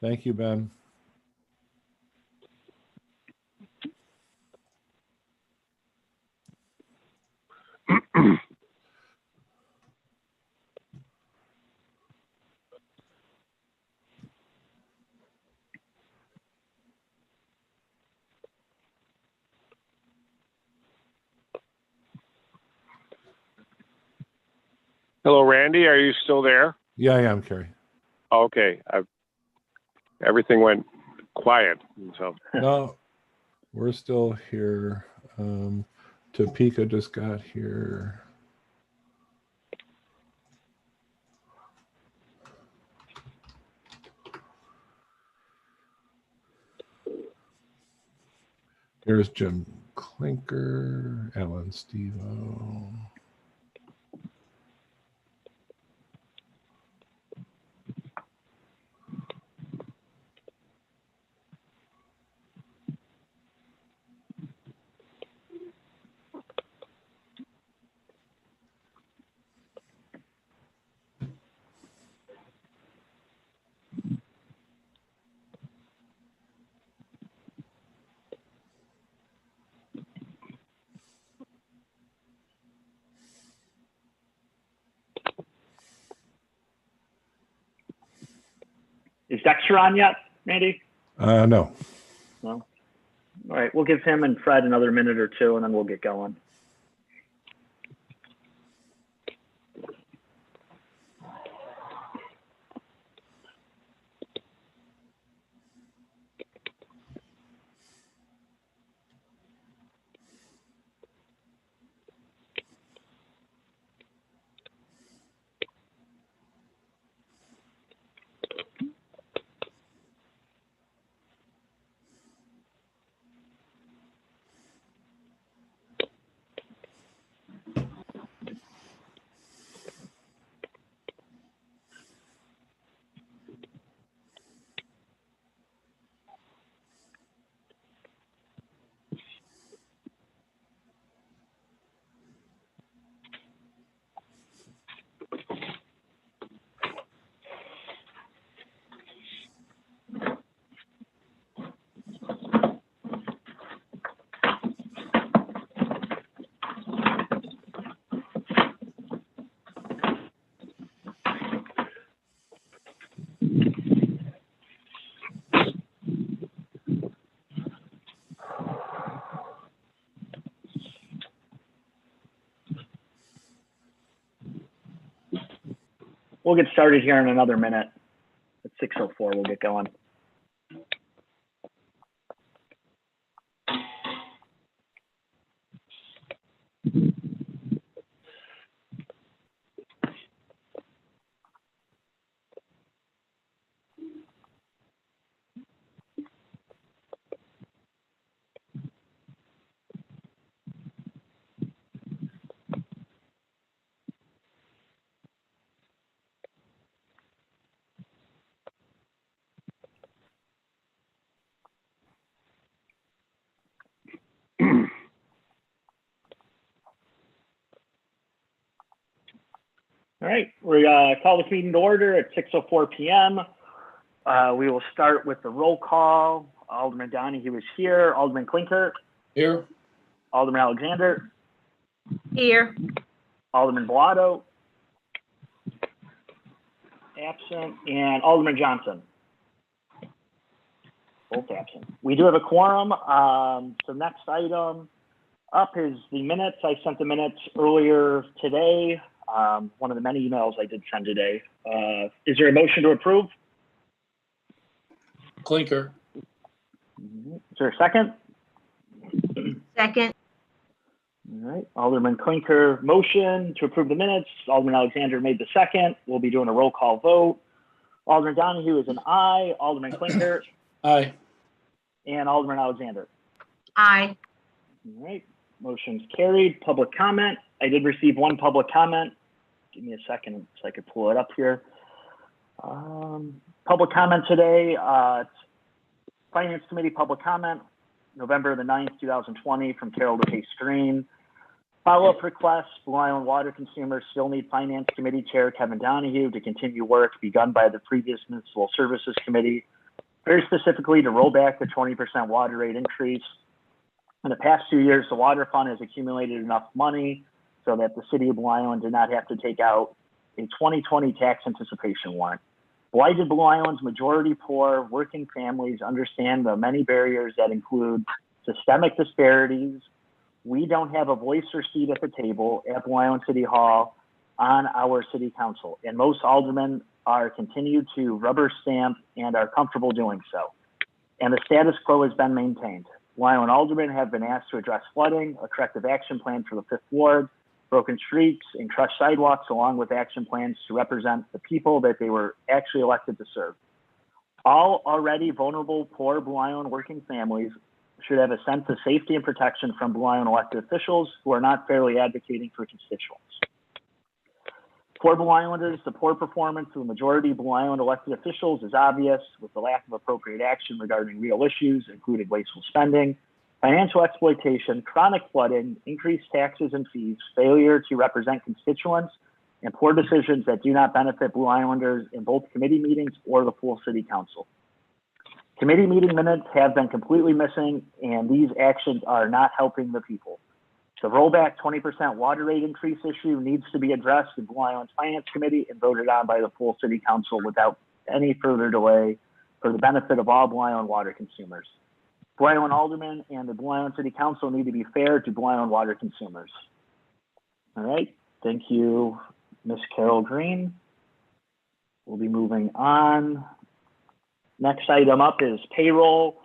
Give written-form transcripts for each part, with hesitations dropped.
Thank you, Ben. Hello, Randy. Are you still there? Yeah, I am, Kerry. Okay. Everything went quiet. So No, we're still here. Topeka just got here. Here's Jim Klinker, Alan Stevo. Is Dexter on yet, Randy? No. No. All right, we'll give him and Fred another minute or two, and then we'll get going. We'll get started here in another minute. At 6:04, we'll get going. All right, we're going to call this meeting to order at 6:04 p.m. We will start with the roll call. Alderman Donahue is here. Alderman Klinker. Here. Alderman Alexander. Here. Alderman Bilotto. Absent. And Alderman Johnson. Both absent. We do have a quorum. So next item up is the minutes. I sent the minutes earlier today. One of the many emails I did send today. Is there a motion to approve? Klinker. Is there a second? Second. All right, Alderman Klinker motion to approve the minutes. Alderman Alexander made the second. We'll be doing a roll call vote. Alderman Donahue is an aye. Alderman Klinker. Aye. And Alderman Alexander. Aye. All right, motion's carried. Public comment. I did receive one public comment. Give me a second so I could pull it up here. Public comment today. Finance Committee public comment, November the 9th, 2020, from Carol DePace Green. Follow-up request, Blue Island water consumers still need Finance Committee Chair Kevin Donahue to continue work begun by the previous Municipal Services Committee Very specifically, to roll back the 20% water rate increase. In the past 2 years, the water fund has accumulated enough money so that the city of Blue Island did not have to take out a 2020 tax anticipation warrant. Blighted Blue Island's majority poor working families understand the many barriers that include systemic disparities. We don't have a voice or seat at the table at Blue Island City Hall on our city council, and most aldermen are continued to rubber stamp and are comfortable doing so. And the status quo has been maintained. Blue Island aldermen have been asked to address flooding, a corrective action plan for the 5th Ward, broken streets, and crushed sidewalks, along with action plans to represent the people that they were actually elected to serve. All already vulnerable, poor Blue Island working families should have a sense of safety and protection from Blue Island elected officials who are not fairly advocating for constituents. For Blue Islanders, the poor performance of the majority of Blue Island elected officials is obvious, with the lack of appropriate action regarding real issues, including wasteful spending, financial exploitation, chronic flooding, increased taxes and fees, failure to represent constituents, and poor decisions that do not benefit Blue Islanders in both committee meetings or the full city council. Committee meeting minutes have been completely missing, and these actions are not helping the people. The rollback 20% water rate increase issue needs to be addressed in Blue Island's Finance Committee and voted on by the full city council without any further delay for the benefit of all Blue Island water consumers. Blue Island aldermen and the Blue Island City Council need to be fair to Blue Island water consumers. All right, thank you, Ms. Carol Green. We'll be moving on. Next item up is payroll.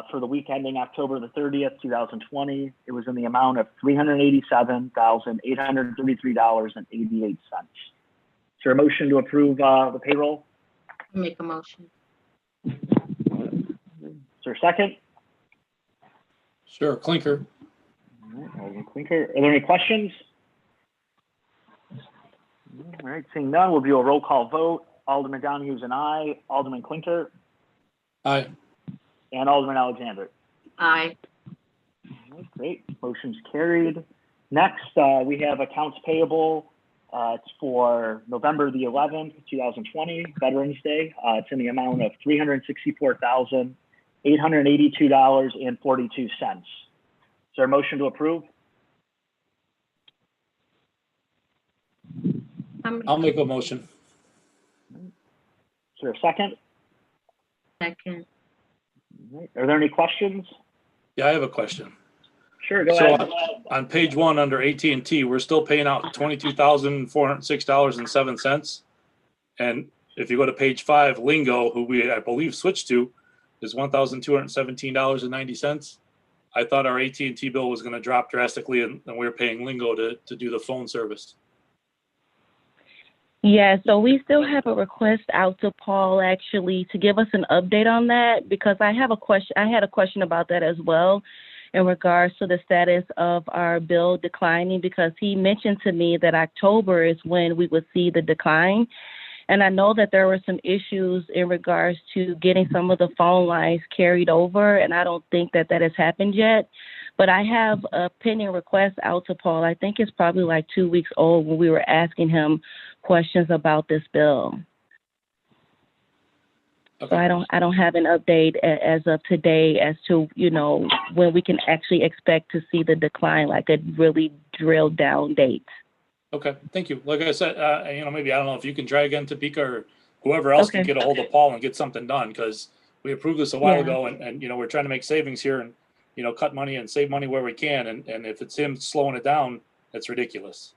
For the week ending October the 30th, 2020, it was in the amount of $387,833.88. Is there a motion to approve the payroll? Make a motion. Is there a second? Sure, Klinker. All right, Alderman Klinker. Are there any questions? All right, seeing none, we'll do a roll call vote. Alderman Donahue is an aye. Alderman Klinker. Aye. And Alderman Alexander. Aye. All right, great, motion's carried. Next, we have accounts payable. It's for November the 11th, 2020, Veterans Day. It's in the amount of $364,882.42. Is there a motion to approve? I'll make a motion. Is there a second? Second. All right. Are there any questions? Yeah, I have a question. Sure, go So ahead. on page 1 under AT&T, we're still paying out $22,406.07. And if you go to page 5, Lingo, who we, I believe, switched to, is $1,217.90. I thought our AT&T bill was going to drop drastically, and we were paying Lingo to do the phone service. Yeah, so we still have a request out to Paul actually to give us an update on that, because I have a question. I had a question about that as well in regards to the status of our bill declining, because he mentioned to me that October is when we would see the decline. And I know that there were some issues in regards to getting some of the phone lines carried over, and I don't think that that has happened yet. But I have a pending request out to Paul. I think it's probably like 2 weeks old, when we were asking him questions about this bill. Okay. So I don't have an update as of today as to, you know, when we can actually expect to see the decline, like a really drilled down date. Okay, thank you. Like I said, maybe, I don't know if you can try again, Topeka, or whoever else can get a hold of Paul and get something done, because we approved this a while ago, and we're trying to make savings here and, cut money and save money where we can. And if it's him slowing it down, that's ridiculous.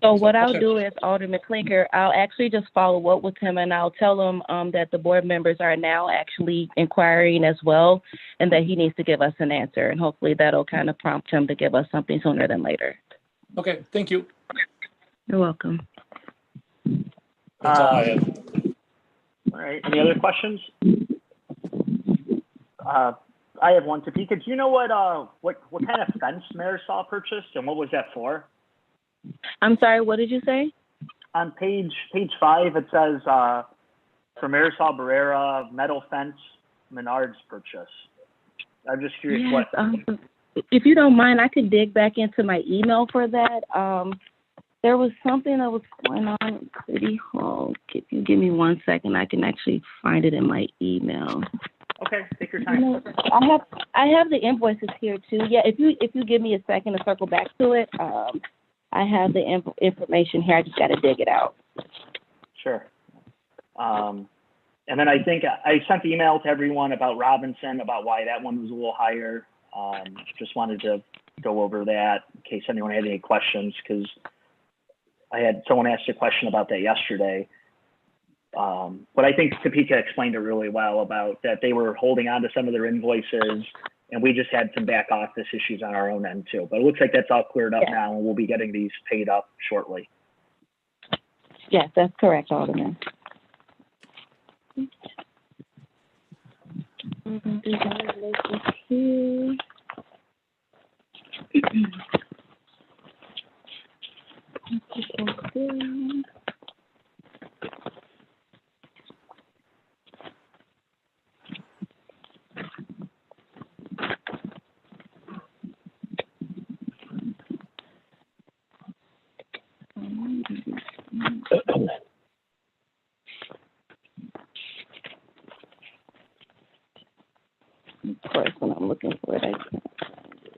So what I'll do is, Alderman Klinker, I'll actually just follow up with him, and I'll tell him that the board members are now actually inquiring as well, and that he needs to give us an answer. And hopefully that'll kind of prompt him to give us something sooner than later. Okay, thank you. You're welcome. That's all I have. All right, any other questions? I have one. Topeka, do you know what kind of fence Marisol purchased, and what was that for? I'm sorry, what did you say? On page 5, it says for Marisol Barrera, metal fence, Menards purchase. I'm just curious Yes, if you don't mind, I could dig back into my email for that. there was something that was going on in City Hall. If you give me 1 second, I can actually find it in my email. Okay, take your time. I have the invoices here too. Yeah, if you give me a second to circle back to it, I have the information here. I just got to dig it out. Sure. And then I think I sent the email to everyone about Robinson, about why that one was a little higher. Just wanted to go over that in case anyone had any questions, because I had someone asked a question about that yesterday. But I think Topeka explained it really well about that they were holding on to some of their invoices, and we just had some back office issues on our own end too. But it looks like that's all cleared up now, and we'll be getting these paid up shortly. Yes, that's correct, Alderman. Of course, when I'm looking for it, I can't find it.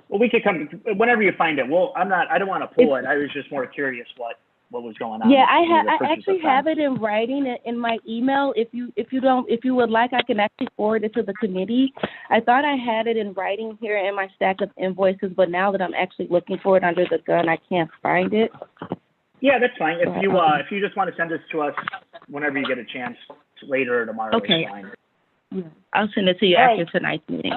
Well, we could come whenever you find it. Well, I don't want to pull it. I was just more curious what was going on. Yeah, I actually have it in writing in my email. If you would like, I can actually forward it to the committee. I thought I had it in writing here in my stack of invoices, but now that I'm actually looking for it under the gun, I can't find it. Yeah, that's fine. If you just want to send this to us whenever you get a chance, later or tomorrow, okay. It's fine. I'll send it to you after tonight's meeting.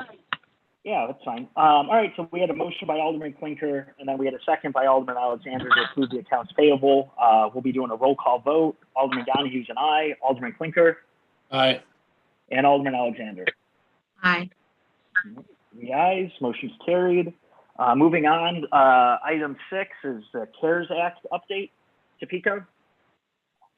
Yeah, that's fine. All right, so we had a motion by Alderman Klinker, and then we had a second by Alderman Alexander to approve the accounts payable. We'll be doing a roll call vote. Alderman Donahue's an aye. Alderman Klinker. Aye. And Alderman Alexander. Aye. The ayes, motion's carried. Moving on, item 6 is the CARES Act update. Topeka?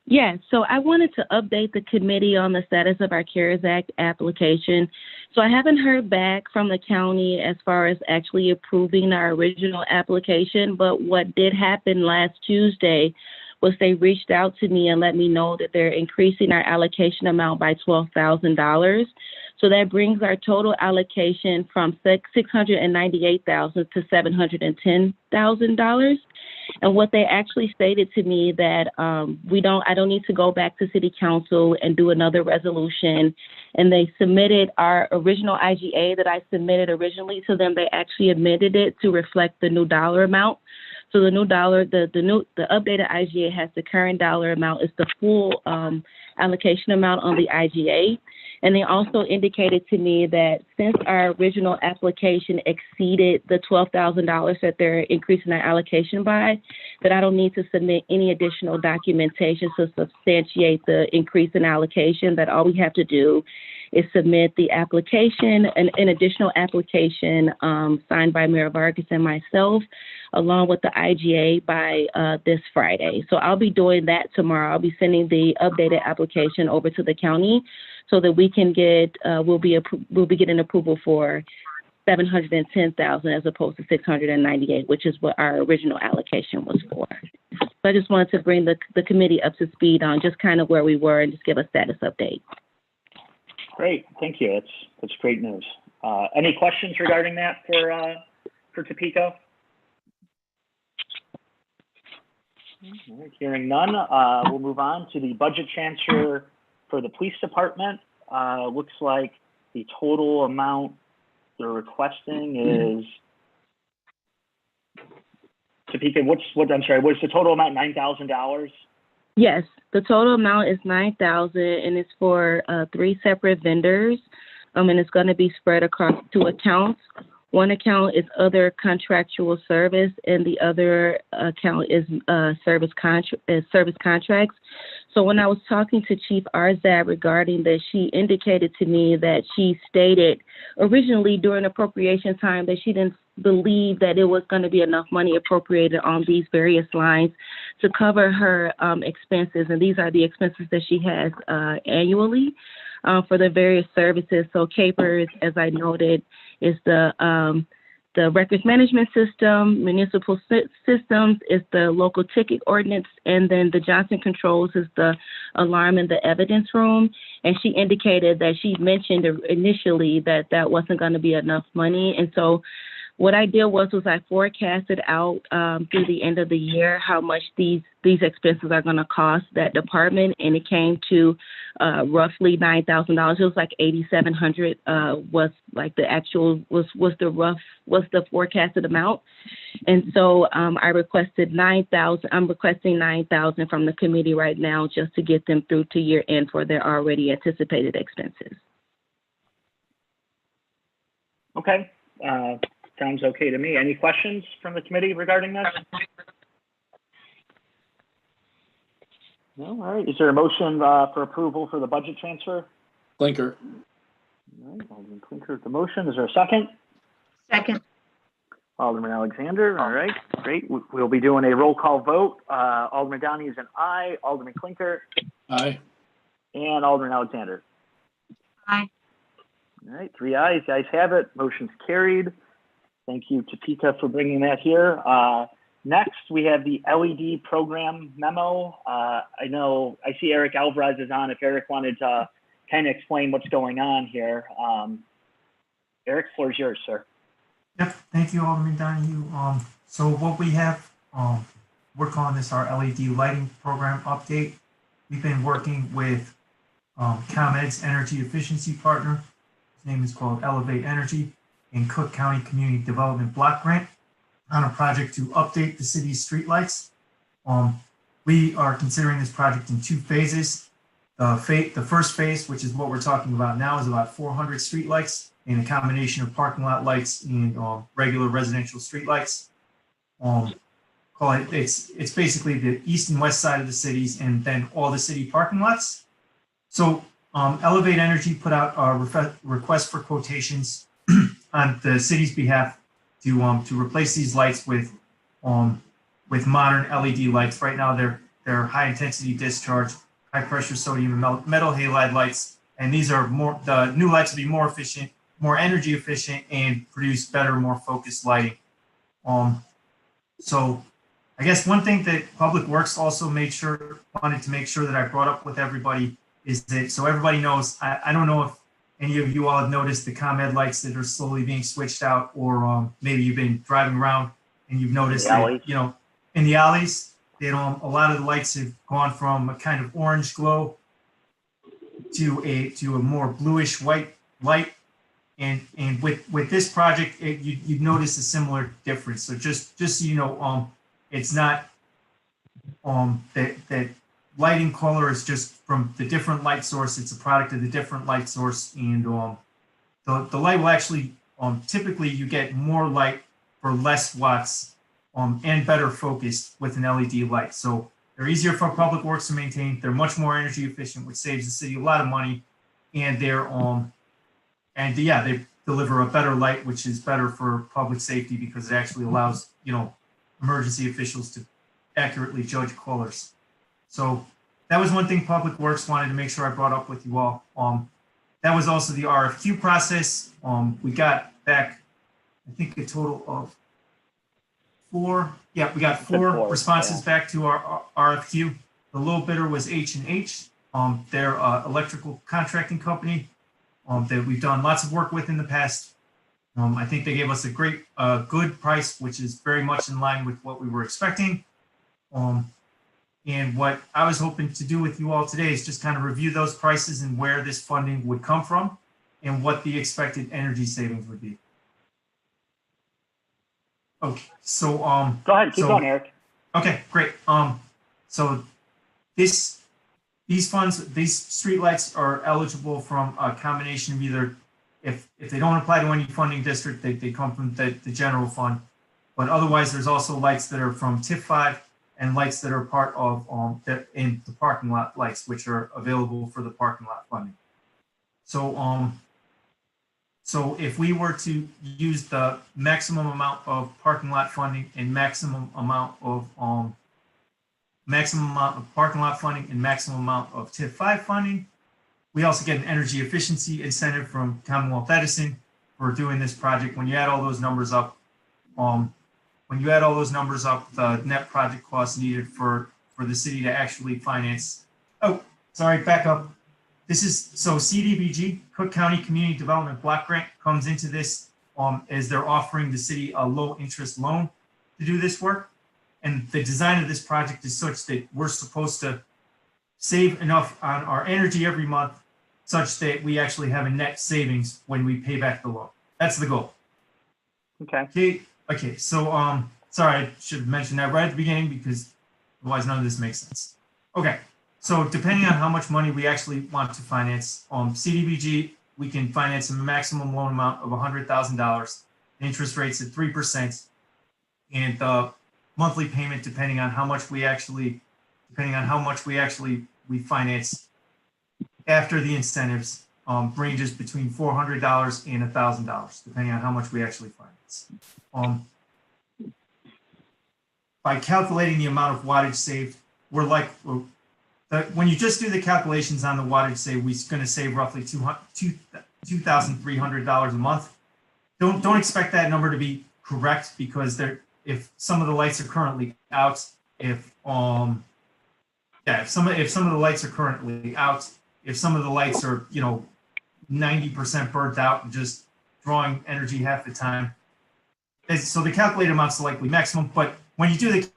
Yeah, so I wanted to update the committee on the status of our CARES Act application. So I haven't heard back from the county as far as actually approving our original application, but what did happen last Tuesday was they reached out to me and let me know that they're increasing our allocation amount by $12,000. So that brings our total allocation from $698,000 to $710,000. And what they actually stated to me that I don't need to go back to City Council and do another resolution. And they submitted our original IGA that I submitted originally to them. They actually amended it to reflect the new dollar amount. So the new dollar, the updated IGA has the current dollar amount is the full allocation amount on the IGA. And they also indicated to me that since our original application exceeded the $12,000 that they're increasing our allocation by, that I don't need to submit any additional documentation to substantiate the increase in allocation, that all we have to do is submit the application, an additional application signed by Mayor Vargas and myself, along with the IGA by this Friday. So I'll be doing that tomorrow. I'll be sending the updated application over to the county so that we can get, we'll be getting approval for $710,000 as opposed to $698,000, which is what our original allocation was for. So I just wanted to bring the committee up to speed on just kind of where we were and just give a status update. Great, thank you. That's great news. Any questions regarding that for Topeka? All right, hearing none, we'll move on to the budget transfer for the police department. Looks like the total amount they're requesting is, Topeka, what's the total amount, $9,000? Yes, the total amount is $9,000 and it's for 3 separate vendors. And it's going to be spread across 2 accounts. One account is other contractual service, and the other account is service contracts. So when I was talking to Chief Arzad regarding this, she indicated to me that she stated originally during appropriation time that she didn't believe that it was going to be enough money appropriated on these various lines to cover her expenses. And these are the expenses that she has annually for the various services. So capers, as I noted, is the the records management system, municipal systems is the local ticket ordinance, and then the Johnson controls is the alarm in the evidence room. And she indicated that she mentioned initially that that wasn't going to be enough money. And so what I did was I forecasted out through the end of the year how much these expenses are going to cost that department, and it came to roughly $9,000. It was like $8,700 was like the actual was the forecasted amount, and so I requested $9,000. I'm requesting $9,000 from the committee right now just to get them through to year end for their already anticipated expenses. Okay. Sounds okay to me. Any questions from the committee regarding this? No, all right. Is there a motion for approval for the budget transfer? Klinker. All right, Alderman Klinker, the motion. Is there a second? Second. Alderman Alexander. All right, great. We'll be doing a roll call vote. Alderman Donahue is an aye. Alderman Klinker. Aye. And Alderman Alexander. Aye. All right, 3 ayes. The ayes have it. Motion's carried. Thank you to Pika for bringing that here. Next, we have the LED program memo. I see Eric Alvarez is on. If Eric wanted to kind of explain what's going on here. Eric, floor is yours, sir. Yep, thank you, Alderman Donahue. So what we have, we're calling this our LED lighting program update. We've been working with ComEd's energy efficiency partner. His name is called Elevate Energy, in Cook County Community Development Block Grant on a project to update the city's streetlights. We are considering this project in 2 phases. The first phase, which is what we're talking about now, is about 400 streetlights in a combination of parking lot lights and regular residential streetlights. It's basically the east and west side of the cities and then all the city parking lots. So Elevate Energy put out a request for quotations on the city's behalf to replace these lights with modern LED lights. Right now they're high intensity discharge, high pressure sodium and metal halide lights, and these are the new lights will be more efficient, more energy efficient, and produce better, more focused lighting. So I guess one thing that Public Works also wanted to make sure that I brought up with everybody is that, so everybody knows, I don't know if any of you all have noticed the ComEd lights that are slowly being switched out, or maybe you've been driving around and you've noticed that, in the alleys, that a lot of the lights have gone from a kind of orange glow to a more bluish white light. And with this project, you'd notice a similar difference. So just so you know, it's not that lighting color is just from the different light source. It's a product of the different light source, and the light will actually typically you get more light for less watts and better focused with an LED light. So they're easier for Public Works to maintain. They're much more energy efficient, which saves the city a lot of money, and they deliver a better light, which is better for public safety because it actually allows emergency officials to accurately judge colors. So that was one thing Public Works wanted to make sure I brought up with you all. That was also the RFQ process. We got back, I think, a total of 4. Yeah, we got 4 responses back to our RFQ. The low bidder was H&H. They're an electrical contracting company that we've done lots of work with in the past. I think they gave us a good price, which is very much in line with what we were expecting. And what I was hoping to do with you all today is just kind of review those prices and where this funding would come from and what the expected energy savings would be. Okay, so go ahead, keep going, Eric. Okay, great. So these funds, these streetlights are eligible from a combination of either, if they don't apply to any funding district, they come from the general fund. But otherwise, there's also lights that are from TIF 5 and lights that are part of in the parking lot lights, which are available for the parking lot funding. So so if we were to use the maximum amount of parking lot funding and maximum amount of parking lot funding and maximum amount of TIF 5 funding, we also get an energy efficiency incentive from Commonwealth Edison for doing this project. When you add all those numbers up, when you add all those numbers up, the net project cost needed for the city to actually finance. Oh, sorry, back up. This is, so CDBG, Cook County Community Development Block Grant, comes into this as they're offering the city a low interest loan to do this work. And the design of this project is such that we're supposed to save enough on our energy every month such that we actually have a net savings when we pay back the loan. That's the goal. Okay. Okay, so sorry, I should have mentioned that right at the beginning because otherwise none of this makes sense. Okay, so depending on how much money we actually want to finance, CDBG, we can finance a maximum loan amount of $100,000, interest rates at 3%, and the monthly payment depending on how much we actually finance after the incentives ranges between $400 and $1,000, depending on how much we actually finance. By calculating the amount of wattage saved, when you just do the calculations on the wattage saved, we're going to save roughly $2,300 a month. Don't expect that number to be correct because if some of the lights are currently out, if some of the lights are currently out, if some of the lights are 90% burnt out and just drawing energy half the time, so the calculated amount's likely maximum. But when you do the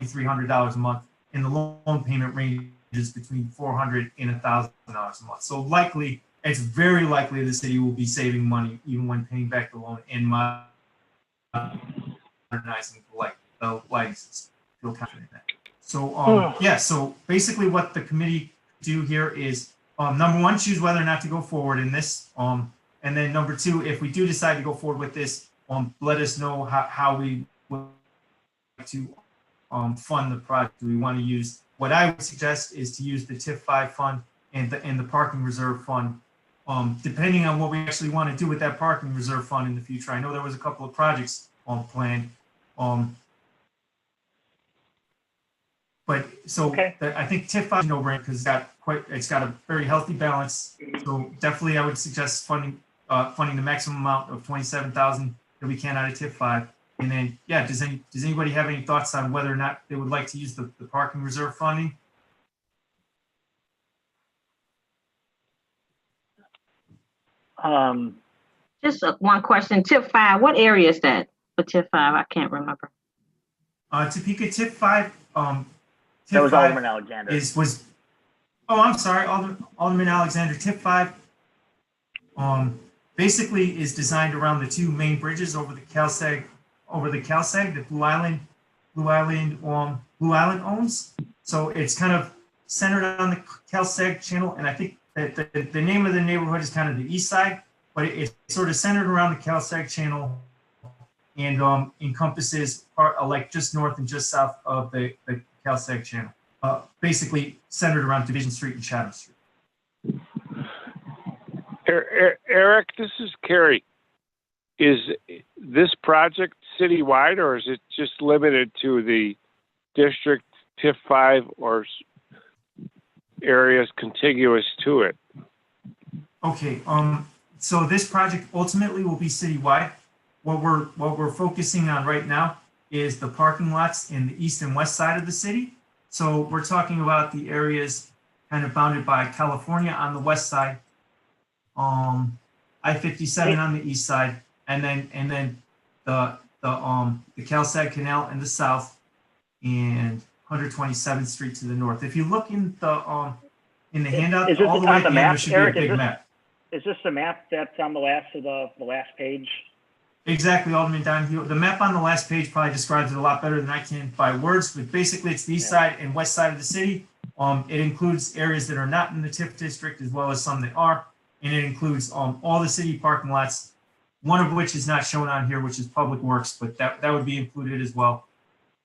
$300 a month, and the loan payment ranges between $400 and $1,000 a month, so it's very likely the city will be saving money even when paying back the loan and modernizing the lighting system. Feel confident in that. So so basically what the committee do here is number one, choose whether or not to go forward in this. And then number two, if we do decide to go forward with this, let us know how we would like to fund the project. Do we want to use, what I would suggest is to use the TIF 5 fund and the parking reserve fund, depending on what we actually want to do with that parking reserve fund in the future. I know there was a couple of projects planned. But so I think TIF 5 is no brainer because it's got a very healthy balance. So definitely I would suggest funding the maximum amount of $27,000 that we can out of TIF 5. And then, does anybody have any thoughts on whether or not they would like to use the parking reserve funding? Just one question. TIF 5, what area is that for TIF 5? I can't remember. Topeka TIF 5. That was Alderman Alexander. I'm sorry, Alderman Alexander. TIF 5 basically is designed around the two main bridges over the CalSag that Blue Island owns. So it's kind of centered on the CalSag channel, and I think that the name of the neighborhood is kind of the east side, but it's sort of centered around the CalSag channel and encompasses like just north and just south of the CalSag channel, basically centered around Division Street and Chatham Street. Eric, this is Kerry. Is this project citywide, or is it just limited to the district TIF 5 or areas contiguous to it? Okay. So this project ultimately will be citywide. What we're focusing on right now is the parking lots in the east and west side of the city. So we're talking about the areas kind of bounded by California on the west side, I-57 on the east side, and then the CalSag Canal in the south, and 127th Street to the north. If you look in the handout, all the way at the end, there should be a big map. Is this the map that's on the last of the last page? Exactly, Alderman Donahue. The map on the last page probably describes it a lot better than I can by words, but basically it's the east side and west side of the city. It includes areas that are not in the TIF district as well as some that are, and it includes all the city parking lots, one of which is not shown on here, which is Public Works, but that would be included as well.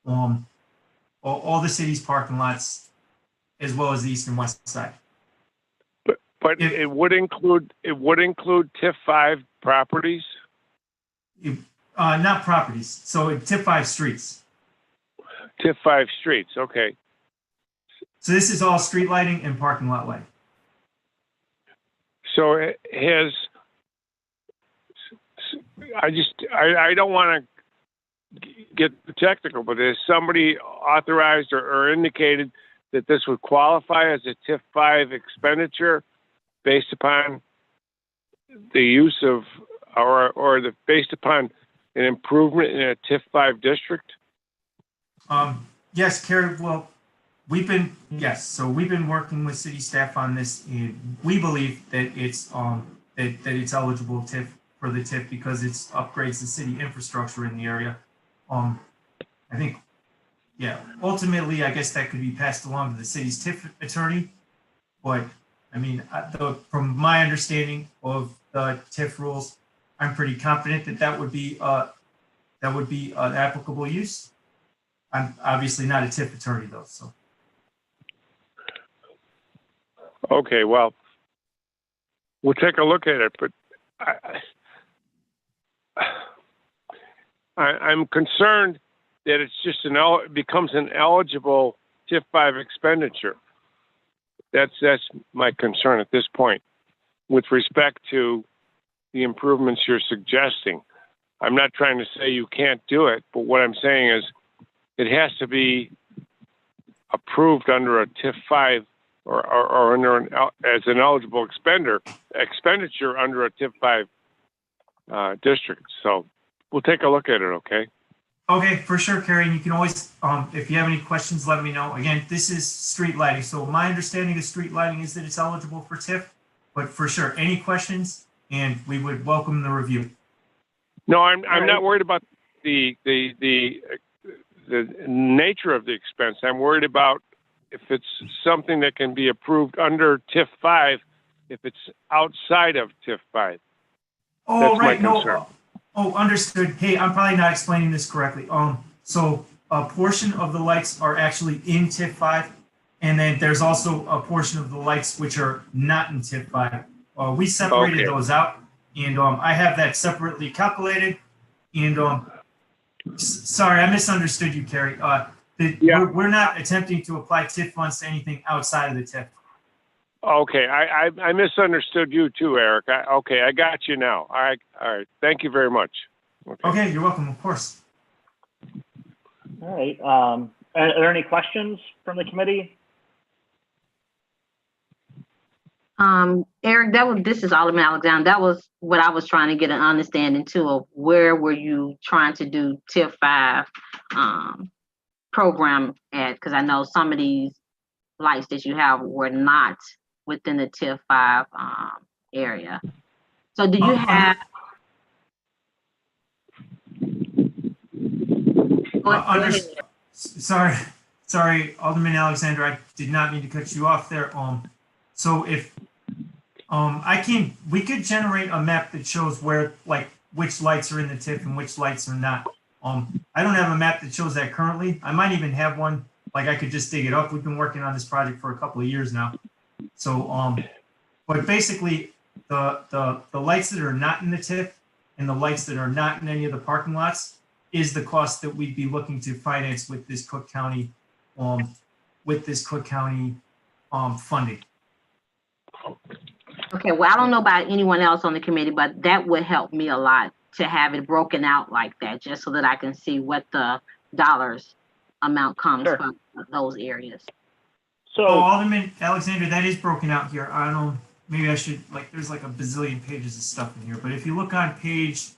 All the city's parking lots, as well as the east and west side. But it would include TIF 5 properties? Not properties. So TIF 5 streets. TIF 5 streets, okay. So this is all street lighting and parking lot lighting. So it has, I don't want to get technical, but has somebody authorized or indicated that this would qualify as a TIF 5 expenditure based upon the use of, based upon an improvement in a TIF 5 district? Yes, Carrie, well, we've been working with city staff on this, and we believe that it's that it's eligible TIF for the TIF because it upgrades the city infrastructure in the area. I think, yeah, ultimately, I guess that could be passed along to the city's TIF attorney, but I mean, from my understanding of the TIF rules, I'm pretty confident that that would be an applicable use. I'm obviously not a TIF attorney though, so. Okay, well, we'll take a look at it, but I'm concerned that it's just it becomes an eligible TIF 5 expenditure. That's my concern at this point with respect to the improvements you're suggesting. I'm not trying to say you can't do it, but what I'm saying is it has to be approved under a TIF 5 or under as an eligible expenditure under a TIF 5 district. So we'll take a look at it, okay? Okay, for sure, Carrie. You can always, if you have any questions, let me know. Again, this is street lighting. So my understanding of street lighting is that it's eligible for TIF, but for sure, any questions, and we would welcome the review. No, I'm not worried about the nature of the expense. I'm worried about if it's something that can be approved under TIF 5, if it's outside of TIF 5. Oh, that's right. My concern. Oh, understood. Hey, I'm probably not explaining this correctly. So a portion of the lights are actually in TIF 5, and then there's also a portion of the lights which are not in TIF 5. We separated those out, and I have that separately calculated. And sorry, I misunderstood you, Carrie. We're not attempting to apply TIF funds to anything outside of the TIF. Okay, I misunderstood you too, Eric. I got you now. All right. Thank you very much. Okay, you're welcome, of course. All right. Are there any questions from the committee? Eric, this is Alderman Alexander. That was what I was trying to get an understanding too of where were you trying to do TIF 5 program at? Because I know some of these lights that you have were not within the TIF 5 area. So do you have? Sorry, Alderman Alexander, I did not mean to cut you off there. So if we could generate a map that shows where, like, which lights are in the TIF and which lights are not. I don't have a map that shows that currently. I might even have one, like I could just dig it up. We've been working on this project for a couple of years now. So, but basically the lights that are not in the TIF and the lights that are not in any of the parking lots is the cost that we'd be looking to finance with this Cook County, funding. Okay, well, I don't know about anyone else on the committee, but that would help me a lot to have it broken out like that, just so that I can see what the dollars amount comes from those areas. So, Alderman Alexander, that is broken out here. I don't know, maybe I should, there's like a bazillion pages of stuff in here, but if you look on page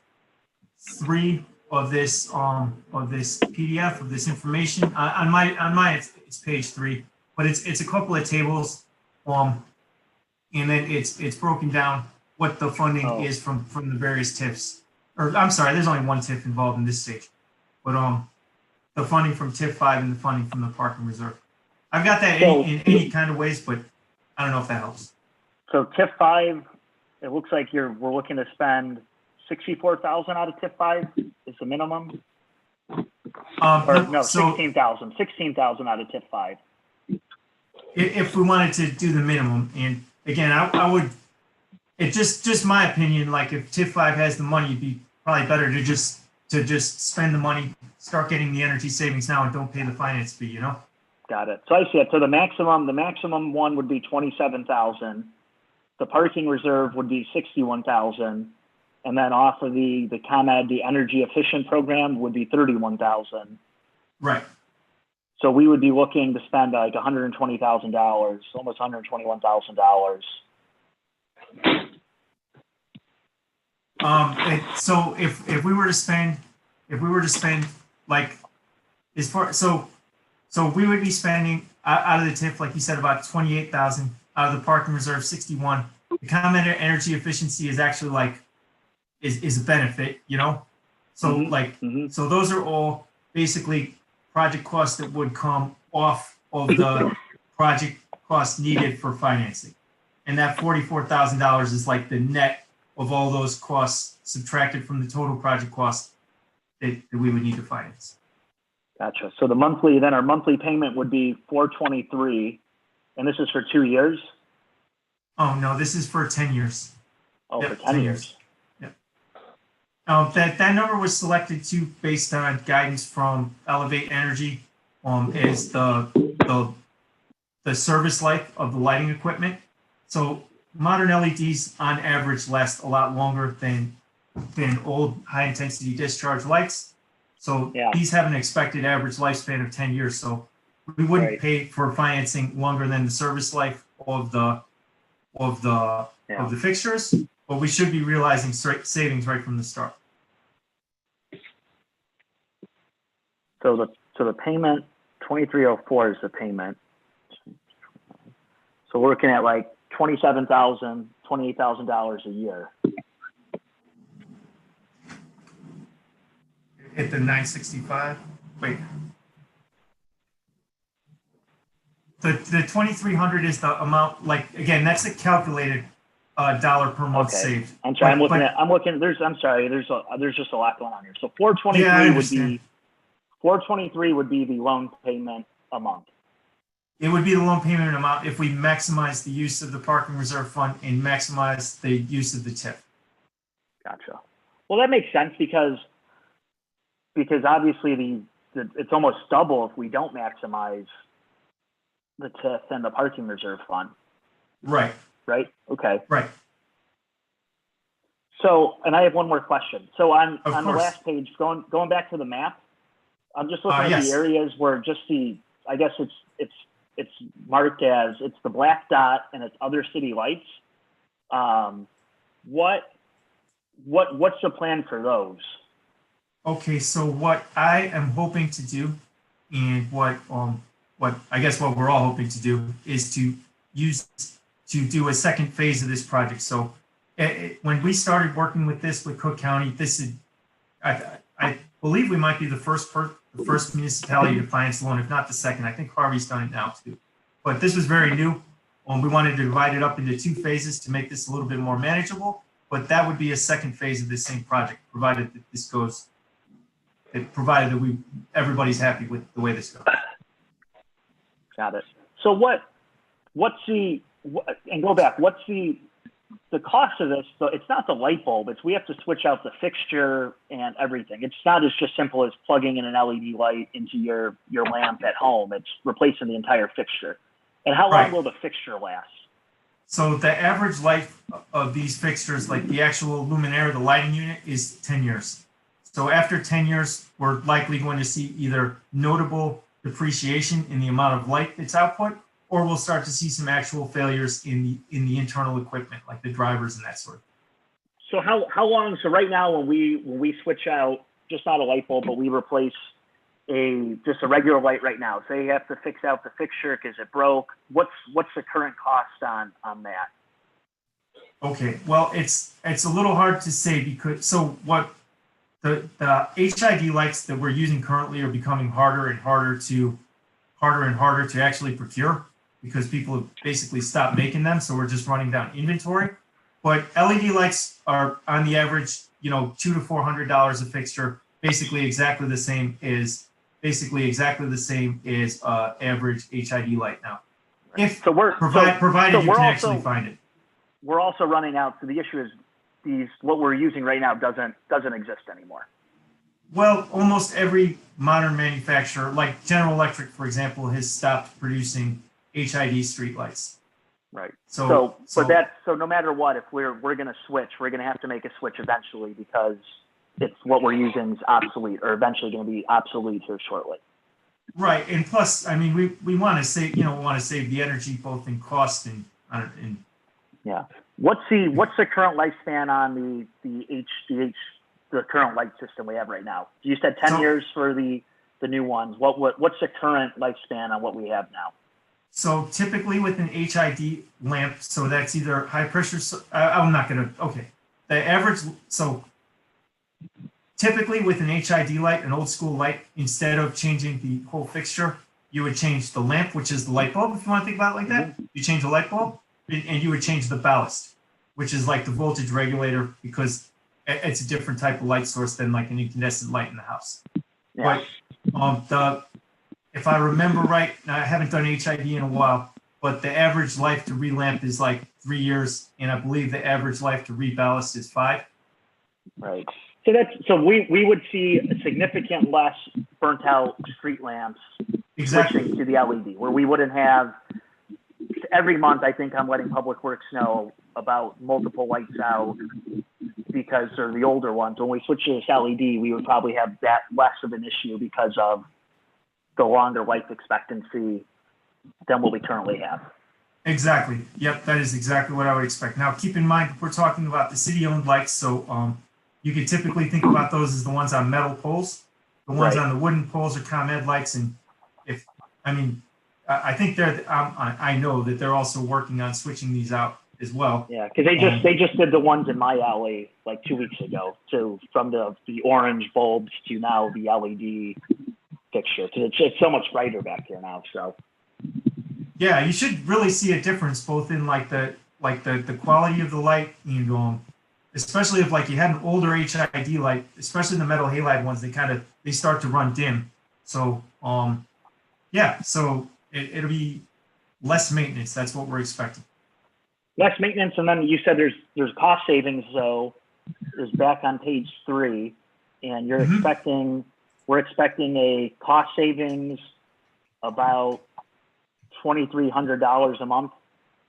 3 of this PDF of this information, on my it's page 3, but it's a couple of tables, and then it's broken down what the funding is from the various TIFs. Or I'm sorry, there's only one TIF involved in this stage, but the funding from TIF 5 and the funding from the parking reserve. I've got that in any kind of ways, but I don't know if that helps. So TIF 5, it looks like we're looking to spend $64,000 out of TIF 5 is the minimum. Or no, 16,000. 16,000 out of TIF 5. If we wanted to do the minimum, and again, I would. It's just my opinion. Like if TIF 5 has the money, it'd be probably better to just spend the money, start getting the energy savings now, and don't pay the finance fee. You know. Got it. So I see it. So the maximum one would be 27,000. The parking reserve would be 61,000, and and then off of the ComEd, the energy efficient program would be 31,000. Right. So we would be looking to spend like $120,000, almost $121,000. So if we were to spend like as far so we would be spending out of the TIF, like you said, about 28,000, out of the parking reserve 61. The ComEd energy efficiency is actually like is a benefit, you know. So so those are all basically project costs that would come off of the project costs needed for financing, and that $44,000 is like the net of all those costs subtracted from the total project cost that we would need to finance. Gotcha. So our monthly payment would be $423, and this is for 2 years? Oh, no, this is for 10 years. Oh, yep, for 10 years. Yep. That number was selected too based on guidance from Elevate Energy as the service life of the lighting equipment. So modern LEDs on average last a lot longer than old high intensity discharge lights. So these have an expected average lifespan of 10 years. So we wouldn't pay for financing longer than the service life of the fixtures, but we should be realizing savings right from the start. So the payment, 2304 is the payment. So we're looking at like $27,000, $28,000 a year. Hit the 965. Wait. The 2,300 is the amount. Like again, that's a calculated dollar per month saved. I'm sorry. There's just a lot going on here. So 423 would be the loan payment a month. It would be the loan payment amount if we maximize the use of the parking reserve fund and maximize the use of the TIF. Gotcha. Well, that makes sense because obviously it's almost double if we don't maximize the TIF and the parking reserve fund. Right. Right. Okay. Right. So, and I have one more question. So on the last page, going back to the map, I'm just looking at the areas where just I guess it's marked as it's the black dot and it's other city lights. What's the plan for those? Okay, so what I am hoping to do, and what I guess what we're all hoping to do, is to do a second phase of this project. So when we started working with this with Cook County, I believe we might be the first municipality to finance the loan, if not the second. I think Harvey's done it now too. But this was very new. We wanted to divide it up into 2 phases to make this a little bit more manageable. But that would be a second phase of this same project, provided that this goes. Provided that everybody's happy with the way this goes. Got it. So what's the cost of this? So it's not the light bulb. We have to switch out the fixture and everything. It's not as just simple as plugging in an LED light into your lamp at home. It's replacing the entire fixture. And how long will the fixture last? So the average life of these fixtures, like the actual luminaire, the lighting unit, is 10 years. So after 10 years, we're likely going to see either notable depreciation in the amount of light that's output, or we'll start to see some actual failures in the internal equipment, like the drivers and that sort of thing. So how long? So right now, when we switch out, just not a light bulb, but we replace just a regular light right now. Say you have to fix out the fixture because it broke. What's the current cost on that? Okay, well, it's a little hard to say because what. The HID lights that we're using currently are becoming harder and harder to actually procure because people have basically stopped making them. So we're just running down inventory. But LED lights are on the average, $200 to $400 a fixture, basically exactly the same as average HID light now. Provided you can actually find it. We're also running out. So the issue is what we're using right now doesn't exist anymore. Well, almost every modern manufacturer, like General Electric, for example, has stopped producing HID streetlights. Right. So So no matter what, if we're going to switch, we're going to have to make a switch eventually because it's what we're using is obsolete or eventually going to be obsolete here shortly. right, and plus, I mean, we want to save, the energy both in cost and Yeah. What's the current lifespan on the current light system we have right now? You said 10 years for the new ones. What's the current lifespan on what we have now? So typically with an HID lamp, so that's either high pressure. I'm not gonna. Okay, the average. So typically with an HID light, an old school light, instead of changing the whole fixture, you would change the lamp, which is the light bulb. If you want to think about it like that, you change the light bulb, and you would change the ballast, which is like the voltage regulator, because it's a different type of light source than like an incandescent light in the house. Yeah. But if I remember right, now I haven't done HID in a while, but the average life to relamp is like 3 years, and I believe the average life to reballast is 5. Right. So we would see a significant less burnt out street lamps switching to the LED, where we wouldn't have every month. I think I'm letting Public Works know about multiple lights out because they're the older ones. When we switch to this LED, we would probably have that less of an issue because of the longer life expectancy than what we currently have. Exactly. Yep, that is exactly what I would expect. Now, keep in mind, we're talking about the city-owned lights, so you could typically think about those as the ones on metal poles. The ones on the wooden poles are ComEd lights, and I think I know that they're also working on switching these out as well. Yeah, because they just did the ones in my alley like 2 weeks ago, from the orange bulbs to now the LED fixture. It's so much brighter back here now. So yeah, you should really see a difference both in the quality of the light and especially if like you had an older HID light, especially the metal halide ones, they start to run dim. So yeah, so it'll be less maintenance. That's what we're expecting. Less maintenance, and then you said there's cost savings. So is back on page 3, and you're we're expecting a cost savings about $2,300 a month.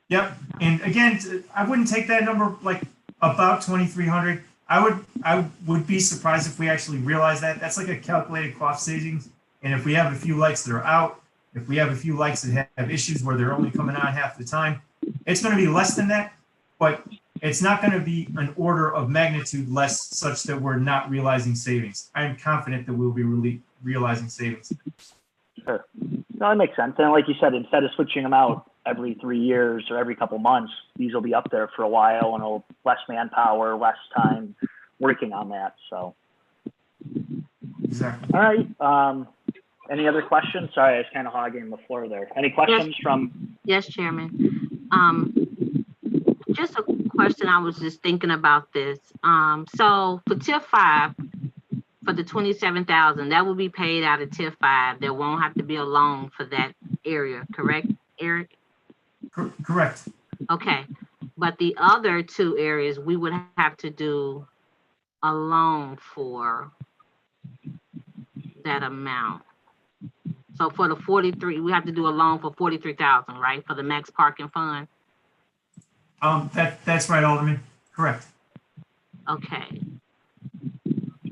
Yep, and again, I wouldn't take that number like about 2,300. I would be surprised if we actually realize that. That's like a calculated cost savings. And if we have a few lights that are out, if we have a few lights that have issues where they're only coming on half the time, it's going to be less than that, but it's not going to be an order of magnitude less such that we're not realizing savings. I'm confident that we'll be realizing savings. Sure. No, that makes sense. And like you said, instead of switching them out every 3 years or every couple months, these will be up there for a while, and it'll less manpower, less time working on that. So. Exactly. All right. Any other questions? Sorry, I was kind of hogging the floor there. Any questions from? Yes, Chairman. Just a question. I was just thinking about this. So for TIF 5, for the $27,000, that will be paid out of TIF 5. There won't have to be a loan for that area, correct, Eric? Correct. Okay, but the other 2 areas we would have to do a loan for that amount. So for the 43, we have to do a loan for $43,000, right, for the max parking fund? That's right, Alderman. Correct. Okay.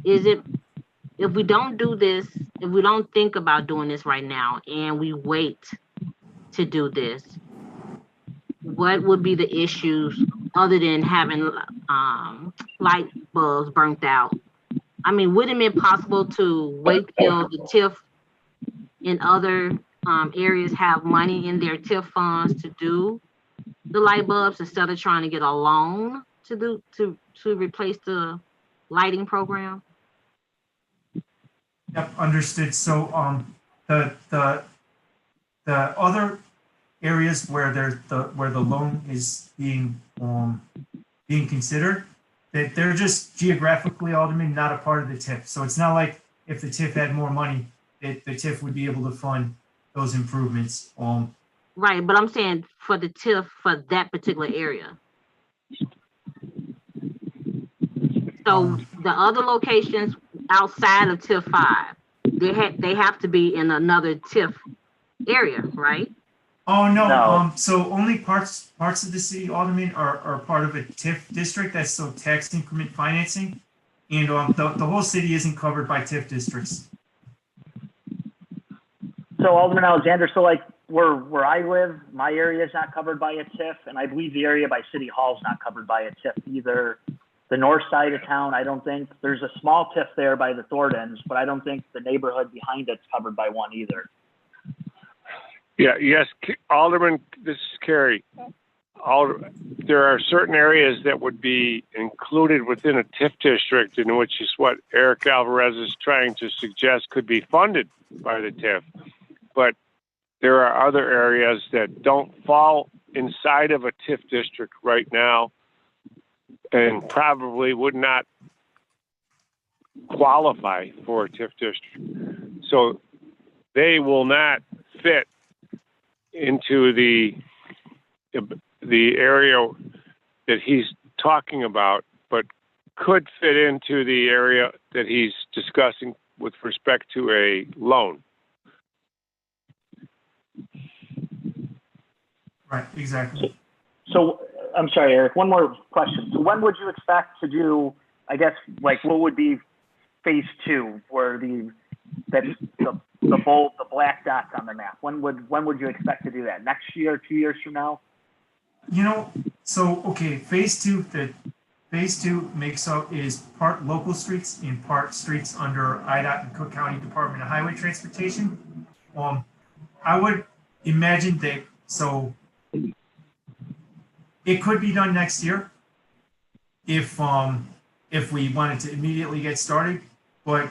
Is it, if we don't do this, if we don't think about doing this right now and we wait to do this, what would be the issues other than having light bulbs burnt out? I mean, wouldn't it be possible to wait till the TIF in other areas have money in their TIF funds to do the light bulbs instead of trying to get a loan to replace the lighting program? Yep, understood. So the other areas where the loan is being considered, that they're just geographically, Alderman, not a part of the TIF. So it's not like if the TIF had more money, the TIF would be able to fund those improvements. Right, but I'm saying for the TIF for that particular area. So the other locations outside of TIF 5, they have to be in another TIF area, right? Oh, no, No. so only parts of the city, Alderman, are part of a TIF district, that's so tax increment financing. And, the whole city isn't covered by TIF districts. So Alderman Alexander, so like where I live, my area is not covered by a TIF, and I believe the area by City Hall is not covered by a TIF either. The north side of town, I don't think, there's a small TIF there by the Thorntons, but I don't think the neighborhood behind it's covered by one either. Yeah, yes, Alderman, this is Kerry. There are certain areas that would be included within a TIF district, in which is what Eric Alvarez is trying to suggest could be funded by the TIF. But there are other areas that don't fall inside of a TIF district right now and probably would not qualify for a TIF district. So they will not fit into the area that he's talking about, but could fit into the area that he's discussing with respect to a loan. Right, exactly. So I'm sorry, Eric, one more question. So when would you expect to do, I guess, like what would be phase 2 where the black dots on the map? When would you expect to do that? Next year, 2 years from now? You know, so, okay, phase 2 makes up is part local streets and part streets under IDOT and Cook County Department of Highway Transportation. I would imagine that, so it could be done next year if we wanted to immediately get started, but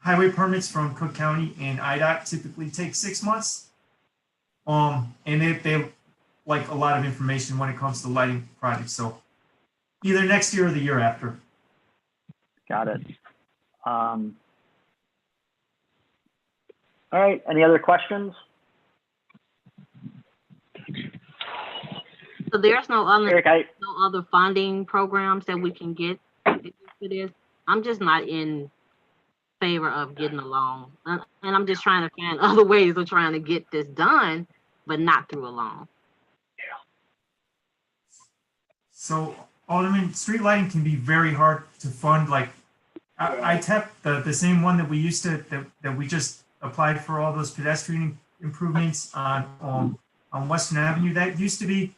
highway permits from Cook County and IDOT typically take 6 months. And they like a lot of information when it comes to lighting projects. So either next year or the year after. Got it. All right. Any other questions? So there's no other Eric, no other funding programs that we can get for this. I'm just not in favor of getting a loan, and I'm just trying to find other ways of trying to get this done, but not through a loan. So, Alderman, street lighting can be very hard to fund. Like, ITEP, the same one that we used to, that we just applied for all those pedestrian improvements on Western Avenue, that used to be,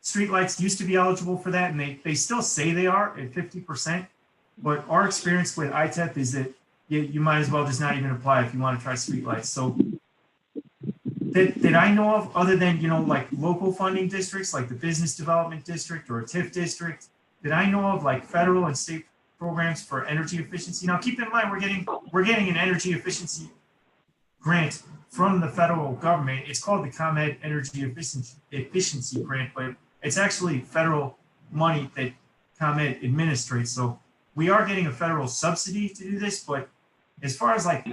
street lights used to be eligible for that, and they still say they are at 50%. But our experience with ITEP is that you might as well just not even apply if you want to try street lights. So that I know of, other than, you know, like local funding districts, like the business development district or a TIF district, that I know of, like federal and state programs for energy efficiency. Now, keep in mind, we're getting an energy efficiency grant from the federal government. It's called the ComEd Energy Efficiency Grant, but it's actually federal money that ComEd administrates. So we are getting a federal subsidy to do this, but as far as like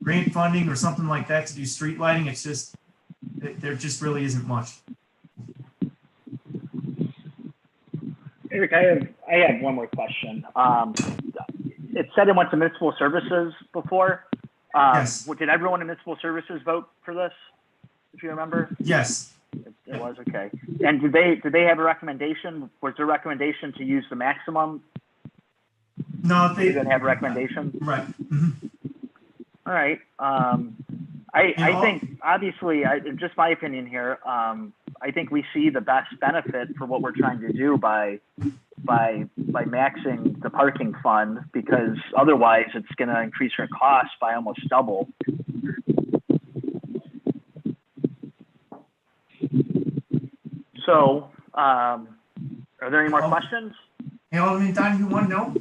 grant funding or something like that to do street lighting, it's just, there just really isn't much. Eric, I have one more question. It said it went to municipal services before. Yes. Did everyone in municipal services vote for this, if you remember? Yes. It was, okay. And did they have a recommendation? Was their recommendation to use the maximum? No, they didn't have a recommendation. Right. Mm-hmm. All right. I think, obviously, in just my opinion here, I think we see the best benefit for what we're trying to do by maxing the parking fund, because otherwise it's going to increase our costs by almost double. So, are there any more questions? Hey, Alderman Donahue, one note.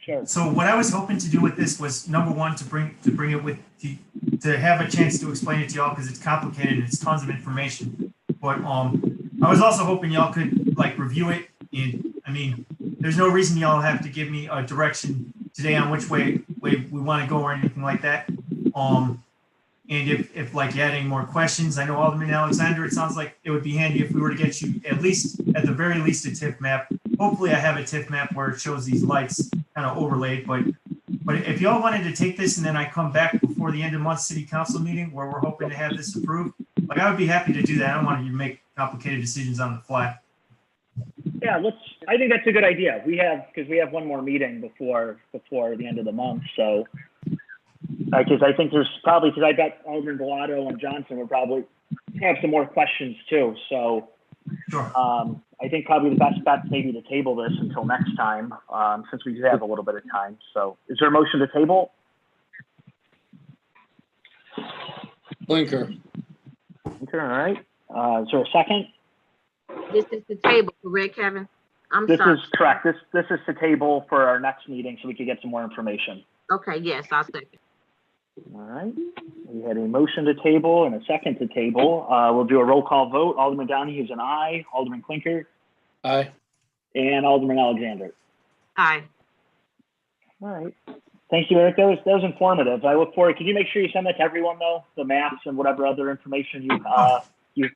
Sure. So what I was hoping to do with this was, number one, to bring it with to have a chance to explain it to y'all, because it's complicated and it's tons of information. But I was also hoping y'all could like review it. And I mean, there's no reason y'all have to give me a direction today on which way we want to go or anything like that. And if like you had any more questions, I know Alderman Alexander, it sounds like it would be handy if we were to get you at the very least a TIF map. Hopefully I have a TIF map where it shows these lights kind of overlaid, but if y'all wanted to take this and then I come back before before the end of the month city council meeting where we're hoping to have this approved. Like, I would be happy to do that. I don't want you to make complicated decisions on the fly. Yeah, I think that's a good idea. Because we have one more meeting before the end of the month. So, because I think there's probably, because I bet Alderman Bilotto and Johnson will probably have some more questions too. So, Sure. I think probably the best bet maybe to table this until next time, since we do have a little bit of time. So, is there a motion to table? Klinker. Okay, all right. Is there a second? This is the table, correct, Kevin? I'm This sorry. is correct. This is the table for our next meeting so we could get some more information. Okay, yes, I'll second. All right. We had a motion to table and a second to table. We'll do a roll call vote. Alderman Donahue is an aye. Alderman Klinker Aye. and Alderman Alexander. Aye. All right. Thank you, Eric. That was informative. I look forward. Can you make sure you send that to everyone though, the maps and whatever other information you have? Yep,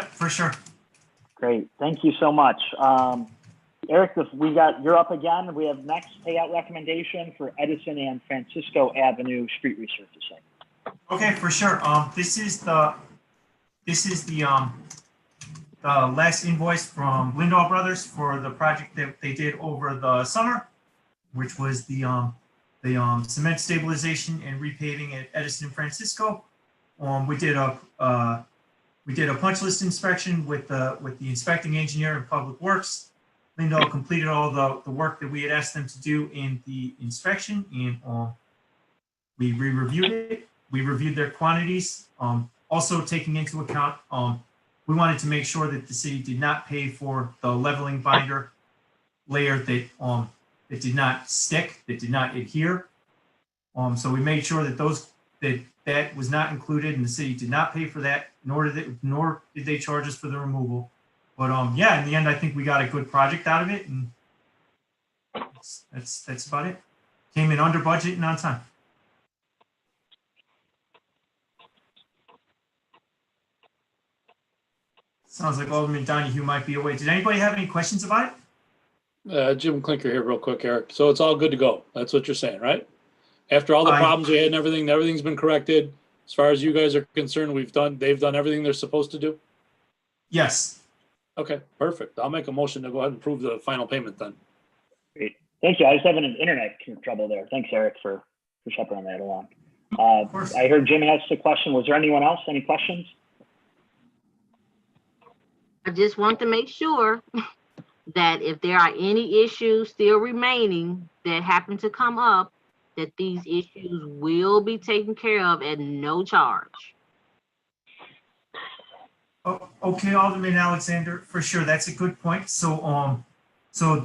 for sure. Great. Thank you so much. Eric, you're up again. We have next payout recommendation for Edison and Francisco Avenue street resurfacing. Okay, for sure. This is the last invoice from Lindahl Brothers for the project that they did over the summer, which was the cement stabilization and repaving at Edison and Francisco. We did a punch list inspection with the inspecting engineer in Public Works. Lindahl completed all the work that we had asked them to do in the inspection, and we re-reviewed it. We reviewed their quantities. Also taking into account, we wanted to make sure that the city did not pay for the leveling binder layer that did not stick, that did not adhere. So we made sure that that was not included, and the city did not pay for that, nor did they charge us for the removal. But yeah, in the end, I think we got a good project out of it, and that's about it. Came in under budget and on time. Sounds like Alderman Donahue might be away. Did anybody have any questions about it? Jim Klinker here real quick, Eric. So it's all good to go. That's what you're saying, right? After all the problems we had and everything's been corrected. As far as you guys are concerned, they've done everything they're supposed to do? Yes. Okay, perfect. I'll make a motion to go ahead and approve the final payment then. Great. Thank you. I was having an internet trouble there. Thanks, Eric, for shepherding that along. I heard Jim asked a question. Was there anyone else? Any questions? I just want to make sure that if there are any issues still remaining that happen to come up, that these issues will be taken care of at no charge. Oh, okay, Alderman Alexander, for sure. That's a good point. So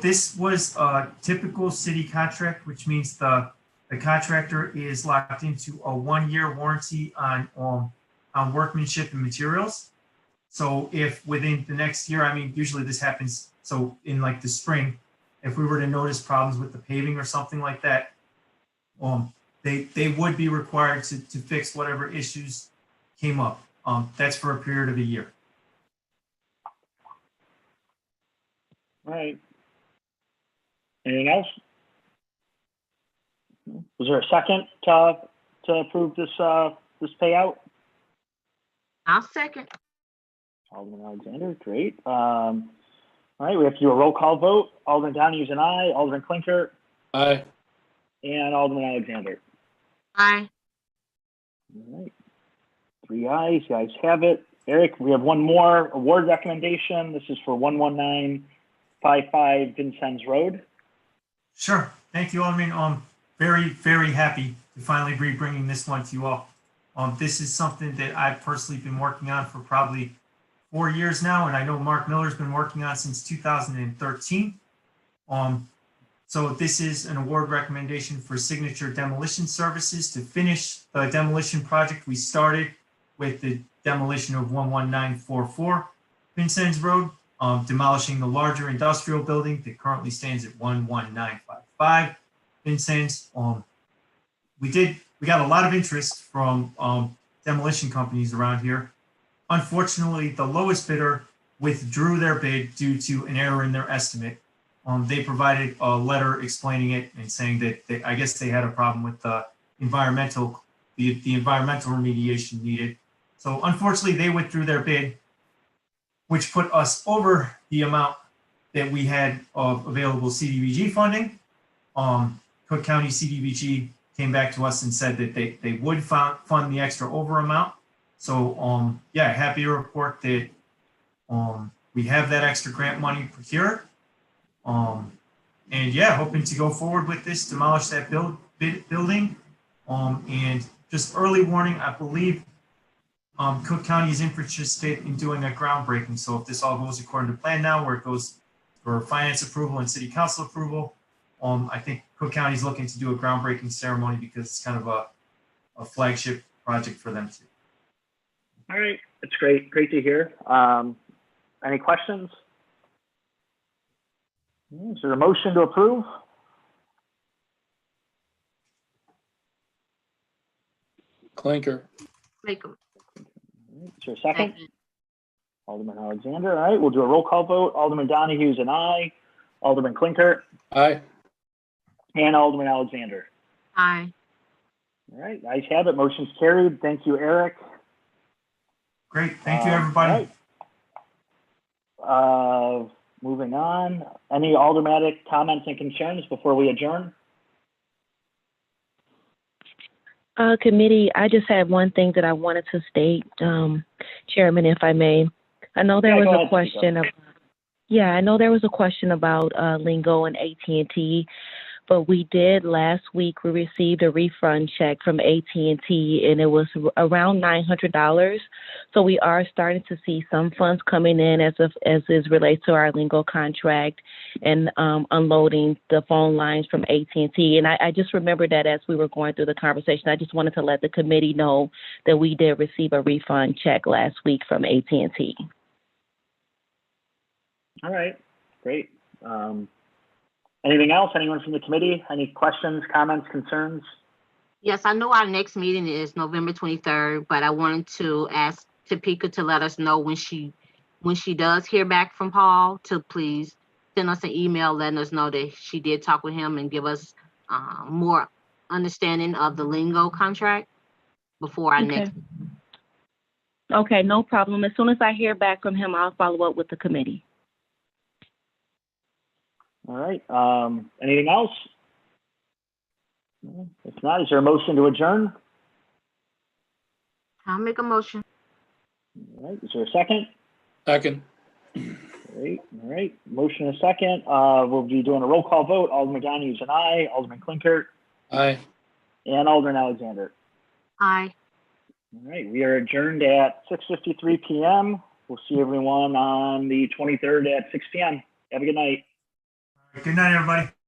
this was a typical city contract, which means the contractor is locked into a 1-year warranty on workmanship and materials. So if within the next year, I mean, usually this happens. So in like the spring, if we were to notice problems with the paving or something like that, they would be required to fix whatever issues came up. That's for a period of a year. All right. Anything else? Was there a second to approve this payout? I'll second. Alderman Alexander, great. All right, we have to do a roll call vote. Alderman Donahue's an aye. Alderman Klinker Aye. and Alderman Alexander. Aye. All right. 3 ayes. You guys have it. Eric, we have one more award recommendation. This is for 11955 Vincennes Road. Sure. Thank you, Alderman. Very, very happy to finally be bringing this one to you all. This is something that I've personally been working on for probably 4 years now, and I know Mark Miller's been working on since 2013. So this is an award recommendation for Signature Demolition Services to finish the demolition project we started with the demolition of 11944 Vincennes Road, demolishing the larger industrial building that currently stands at 11955 Vincennes. We got a lot of interest from demolition companies around here. Unfortunately, the lowest bidder withdrew their bid due to an error in their estimate. They provided a letter explaining it and saying that I guess they had a problem with the environmental remediation needed. So unfortunately, they withdrew their bid, which put us over the amount that we had of available CDBG funding. Cook County CDBG came back to us and said that they would fund the extra over amount. So yeah, happy to report that we have that extra grant money procured. And yeah, hoping to go forward with this, demolish that building. And just early warning, I believe Cook County is interested in doing a groundbreaking. So if this all goes according to plan now, where it goes for finance approval and city council approval, I think Cook County is looking to do a groundbreaking ceremony because it's kind of a flagship project for them too. All right, that's great. Great to hear. Any questions? Is there a motion to approve? Klinker. Make them. Is there a second? Alderman Alexander. All right, we'll do a roll call vote. Alderman Donahue's an aye. Alderman Klinker. Aye. And Alderman Alexander. Aye. All right, ayes have it. Motion's carried. Thank you, Eric. Great. Thank you, everybody. All right. Moving on. Any aldermanic comments and concerns before we adjourn? Committee, I just had one thing that I wanted to state, Chairman, if I may. I know there was a question about, I know there was a question about Lingo and AT&T, but we did last week, we received a refund check from AT&T and it was around $900. So we are starting to see some funds coming in as is relates to our Lingo contract and unloading the phone lines from AT&T. And I just remembered that as we were going through the conversation, I just wanted to let the committee know that we did receive a refund check last week from AT&T. All right, great. Anything else? Anyone from the committee? Any questions, comments, concerns? Yes, I know our next meeting is November 23rd, but I wanted to ask Topeka to let us know when she does hear back from Paul to please send us an email letting us know that she did talk with him and give us more understanding of the Lingo contract before our next. Okay, no problem. As soon as I hear back from him, I'll follow up with the committee. All right. Anything else? If not, is there a motion to adjourn? I'll make a motion. All right. Is there a second? Second. Great. All right. Motion and a second. We'll be doing a roll call vote. Alderman Donahue's an aye. Alderman Klinker. Aye. And Alderman Alexander. Aye. All right. We are adjourned at 6:53 p.m. We'll see everyone on the 23rd at 6 p.m. Have a good night. Good night, everybody.